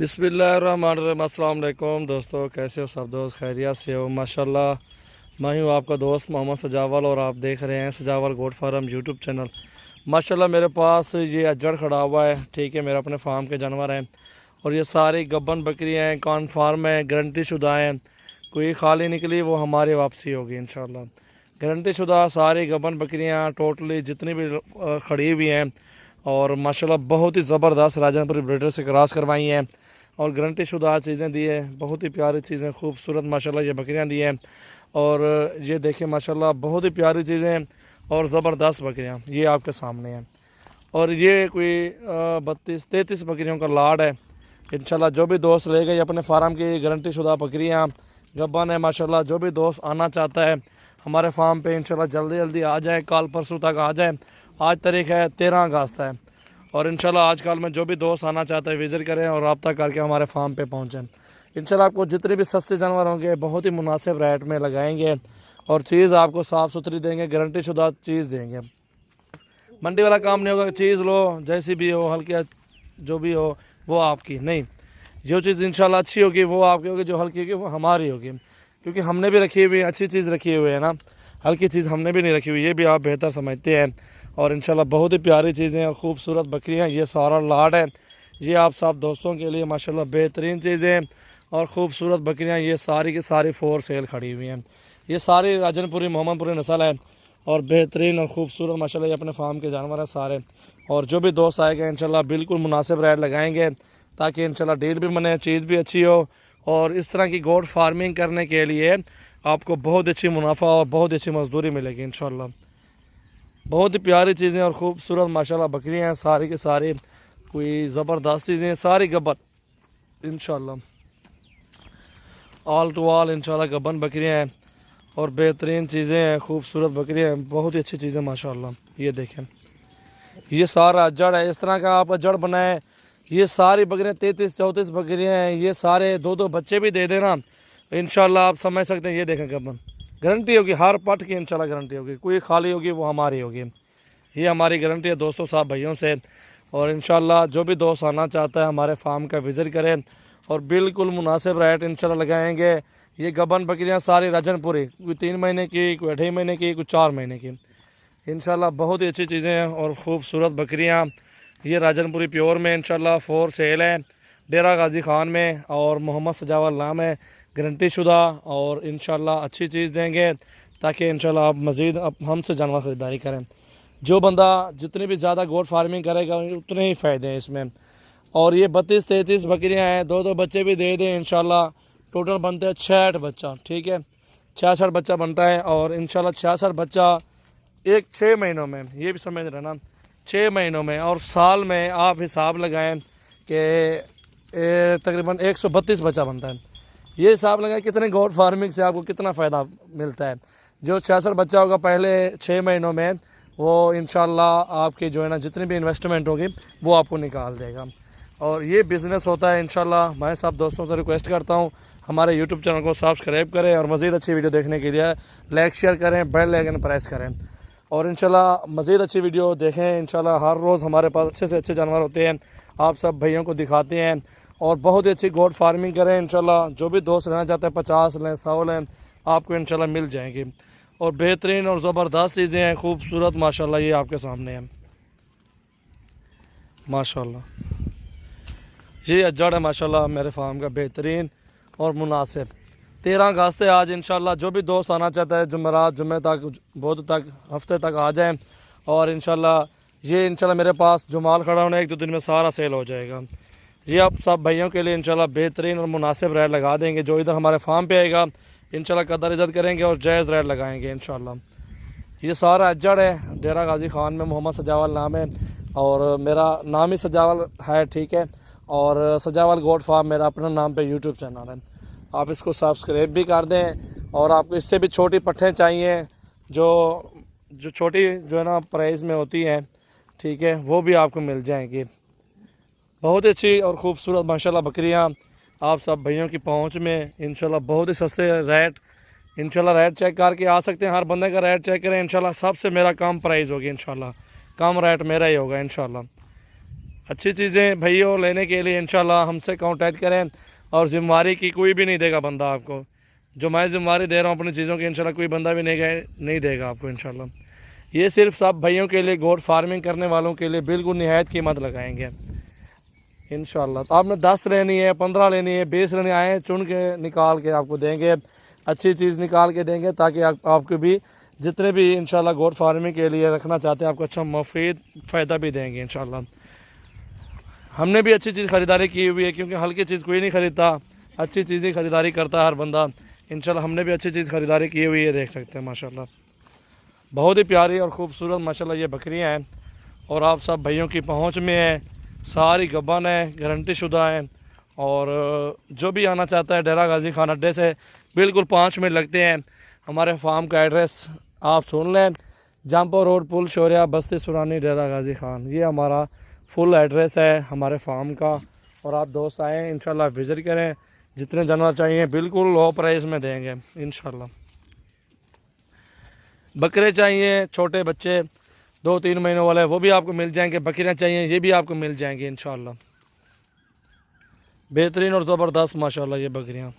बिस्मिल्लाहिर्रहमानिर्रहीम। अस्सलाम वालेकुम दोस्तों, कैसे हो सब दोस्त? खैरियत से हो? माशाल्लाह, मैं हूँ आपका दोस्त मोहम्मद सजावल और आप देख रहे हैं सजावल गोट फार्म यूट्यूब चैनल। माशाल्लाह मेरे पास ये अजड़ खड़ा हुआ है, ठीक है, मेरे अपने फार्म के जानवर हैं और ये सारी गब्बन बकरियाँ हैं, कॉन्फार्म हैं, गारंटी शुदा हैं। कोई खाली निकली वो हमारी वापसी होगी इंशाल्लाह। गारंटी शुदा सारी गब्बन बकरियाँ टोटली जितनी भी खड़ी हुई हैं और माशाल्लाह बहुत ही ज़बरदस्त राजनपुरी ब्रीडर से क्रॉस करवाई हैं और गारंटी शुदा चीज़ें दी है। बहुत ही प्यारी चीज़ें, खूबसूरत माशाल्लाह ये बकरियां दी हैं और ये देखें माशाल्लाह बहुत ही प्यारी चीज़ें और ज़बरदस्त बकरियां ये आपके सामने हैं। और ये कोई 32-33 बकरियों का लाड है इंशाल्लाह। जो भी दोस्त ले गए अपने फार्म की गारंटी शुदा बकरियां गब्बन है माशाल्लाह। जो भी दोस्त आना चाहता है हमारे फार्म पे इंशाल्लाह जल्दी जल्दी आ जाए, कल परसों तक आ जाए। आज तारीख है 13 अगस्त है और इंशाल्लाह आजकल में जो भी दोस्त आना चाहता है विज़िट करें और रब्ता करके हमारे फार्म पे पहुँचें। इंशाल्लाह आपको जितने भी सस्ते जानवर होंगे बहुत ही मुनासिब रेट में लगाएंगे और चीज़ आपको साफ़ सुथरी देंगे, गारंटी शुदा चीज़ देंगे। मंडी वाला काम नहीं होगा कि चीज़ लो जैसी भी हो, हल्की जो भी हो वो आपकी नहीं। जो चीज़ इंशाल्लाह अच्छी होगी वो आपकी होगी, जो हल्की होगी वो हमारी होगी, क्योंकि हमने भी रखी हुई अच्छी चीज़ रखी हुई है ना, हल्की चीज़ हमने भी नहीं रखी हुई, ये भी आप बेहतर समझते हैं। और इंशाल्लाह बहुत ही प्यारी चीज़ें और ख़ूबसूरत बकरियां, ये सारा लाड है, ये आप सब दोस्तों के लिए माशाल्लाह बेहतरीन चीज़ें और ख़ूबसूरत बकरियां ये सारी की सारी फोर सेल खड़ी हुई हैं। ये सारी राजनपुरी मोहम्मदपुरी नस्ल है और बेहतरीन और ख़ूबसूरत माशाल्लाह ये अपने फार्म के जानवर हैं सारे। और जो भी दोस्त आएगा इंशाल्लाह बिल्कुल मुनासिब रेट लगाएंगे ताकि इंशाल्लाह डील भी बने, चीज़ भी अच्छी हो। और इस तरह की गोट फार्मिंग करने के लिए आपको बहुत अच्छी मुनाफा और बहुत अच्छी मजदूरी मिलेगी इंशाल्लाह। बहुत ही प्यारी चीज़ें और ख़ूबसूरत माशाल्लाह बकरियां हैं सारी की सारी, कोई ज़बरदस्त चीज़ें सारी गब्बन इंशाल्लाह, ऑल टू ऑल इंशाल्लाह गब्बन बकरियां हैं और बेहतरीन चीज़ें हैं, खूबसूरत बकरियां हैं, बहुत ही अच्छी चीज़ें माशाल्लाह। ये देखें ये सारा अजड़ है, इस तरह का आप अजड़ बनाए। ये सारी बकरियाँ 33-34 बकरियाँ हैं, ये सारे 2-2 बच्चे भी दे देना इंशाल्लाह, आप समझ सकते हैं। ये देखें गब्बन गारंटी होगी, हर पट की इंशाल्लाह गारंटी होगी, कोई खाली होगी वो हमारी होगी। ये हमारी गारंटी है दोस्तों साहब भाइयों से। और इंशाल्लाह जो भी दोस्त आना चाहता है हमारे फार्म का विज़िट करें और बिल्कुल मुनासिब रेट इंशाल्लाह लगाएंगे। ये गब्बन बकरियाँ सारी राजनपुरी, कोई 3 महीने की, कोई 2.5 महीने की, कोई 4 महीने की, इंशाल्लाह बहुत ही अच्छी चीज़ें हैं और ख़ूबसूरत बकरियाँ। ये राजनपुरी प्योर में इंशाल्लाह फोर सेल है, डेरा गाजी खान में और मोहम्मद सजावल नाम है, गारंटी शुदा और इंशाल्लाह अच्छी चीज़ देंगे ताकि इंशाल्लाह आप मज़ीद हमसे जानवर ख़रीदारी करें। जो बंदा जितनी भी ज़्यादा गोट फार्मिंग करेगा उतने ही फ़ायदे हैं इसमें। और ये 32-33 बकरियां हैं, 2-2 बच्चे भी दे दें इंशाल्लाह, टोटल बनते हैं 66 बच्चा, ठीक है, 66 बच्चा बनता है। और इंशाल्लाह 66 बच्चा एक 6 महीनों में, ये भी समझ रहे ना, 6 महीनों में और साल में आप हिसाब लगाएं कि तकरीबन 132 बच्चा बनता है। ये हिसाब लगाएं कितने गोट फार्मिंग से आपको कितना फ़ायदा मिलता है। जो 66 बच्चा होगा पहले 6 महीनों में वो इंशाल्लाह आपकी जो है ना जितनी भी इन्वेस्टमेंट होगी वो आपको निकाल देगा। और ये बिज़नेस होता है इंशाल्लाह। मैं सब दोस्तों से रिक्वेस्ट करता हूँ हमारे यूट्यूब चैनल को सब्सक्राइब करें और मज़ीद अच्छी वीडियो देखने के लिए लाइक शेयर करें, बेल आइकन प्रेस करें और इंशाल्लाह मज़ीद अच्छी वीडियो देखें। इंशाल्लाह हर रोज़ हमारे पास अच्छे से अच्छे जानवर होते हैं, आप सब भैयों को दिखाते हैं और बहुत ही अच्छी गोट फार्मिंग करें इंशाल्लाह। जो भी दोस्त रहना चाहते हैं 50 लें, 100 लें, आपको इंशाल्लाह मिल जाएंगी और बेहतरीन और ज़बरदस्त चीज़ें हैं, खूबसूरत माशाल्लाह। ये आपके सामने है माशाल्लाह, ये अजड़ है माशाल्लाह मेरे फार्म का बेहतरीन और मुनासिब। 13 अगस्त है आज इंशाल्लाह। जो भी दोस्त आना चाहता है जुमेरात, जुम्मे तक, बुध तक, हफ्ते तक आ जाएं और इंशाल्लाह ये इंशाल्लाह मेरे पास जुमाल खड़ा होने 1-2 दिन में सारा सेल हो जाएगा। ये आप सब भाइयों के लिए इंशाल्लाह बेहतरीन और मुनासिब रेट लगा देंगे। जो इधर हमारे फार्म पे आएगा इंशाल्लाह कदर इज़्ज़त करेंगे और जायज़ रेट लगाएंगे इंशाल्लाह। ये सारा अजड़ है, डेरा गाजी खान में, मोहम्मद सजावल नाम है और मेरा नाम ही सजावल है, ठीक है। और सजावल गोट फार्म मेरा अपना नाम पे यूट्यूब चैनल है, आप इसको सब्सक्राइब भी कर दें। और आपको इससे भी छोटी पट्ठें चाहिए जो छोटी जो है ना प्राइस में होती हैं, ठीक है, वो भी आपको मिल जाएंगी। बहुत अच्छी और ख़ूबसूरत माशाल्लाह बकरियां आप सब भैयों की पहुंच में इंशाल्लाह बहुत ही सस्ते रेट। इंशाल्लाह रेट चेक करके आ सकते हैं, हर बंदे का रेट चेक करें इंशाल्लाह। सबसे मेरा कम प्राइस होगी इंशाल्लाह, कम रेट मेरा ही होगा इंशाल्लाह। अच्छी चीज़ें भाइयों लेने के लिए इंशाल्लाह हमसे कांटेक्ट करें। और ज़िम्मेवारी की कोई भी नहीं देगा बंदा आपको, जो मैं ज़िम्मेवारी दे रहा हूँ अपनी चीज़ों की, इंशाल्लाह कोई बंदा भी नहीं देगा आपको इंशाल्लाह। ये सिर्फ सब भाइयों के लिए, गोट फार्मिंग करने वालों के लिए बिल्कुल निहायत कीमत लगाएंगे इंशाल्लाह। तो आपने 10 लेनी है, 15 लेनी है, 20 लेनी आए, चुन के निकाल के आपको देंगे, अच्छी चीज़ निकाल के देंगे, ताकि आपको भी जितने भी इंशाल्लाह गोट फार्मिंग के लिए रखना चाहते हैं आपको अच्छा मुफीद फ़ायदा भी देंगे इंशाल्लाह। हमने भी अच्छी चीज़ ख़रीदारी की हुई है, क्योंकि हल्की चीज़ कोई नहीं ख़रीदता, अच्छी चीज़ ही ख़रीदारी करता है हर बंदा इंशाल्लाह। हमने भी अच्छी चीज़ ख़रीदारी की हुई है, देख सकते हैं माशाल्लाह। बहुत ही प्यारी और ख़ूबसूरत माशाल्लाह ये बकरियां हैं, और आप सब भाइयों की पहुंच में है, सारी गब्बन है, गारंटी शुदा है। और जो भी आना चाहता है डेरा गाजी खान अड्डे से बिल्कुल 5 मिनट लगते हैं। हमारे फार्म का एड्रेस आप सुन लें, जमपुर रोड, पुल शौरिया, बस्ती सुरानी, डेरा गाजी खान, ये हमारा फुल एड्रेस है हमारे फार्म का। और आप दोस्त आएँ इंशाल्लाह, विज़िट करें, जितने जानवर चाहिए बिल्कुल लो प्राइस में देंगे इंशाल्लाह। बकरे चाहिए छोटे बच्चे 2-3 महीनों वाले, वो भी आपको मिल जाएंगे। बकरियां चाहिए, ये भी आपको मिल जाएंगी इंशाल्लाह। बेहतरीन और ज़बरदस्त माशाल्लाह ये बकरियां।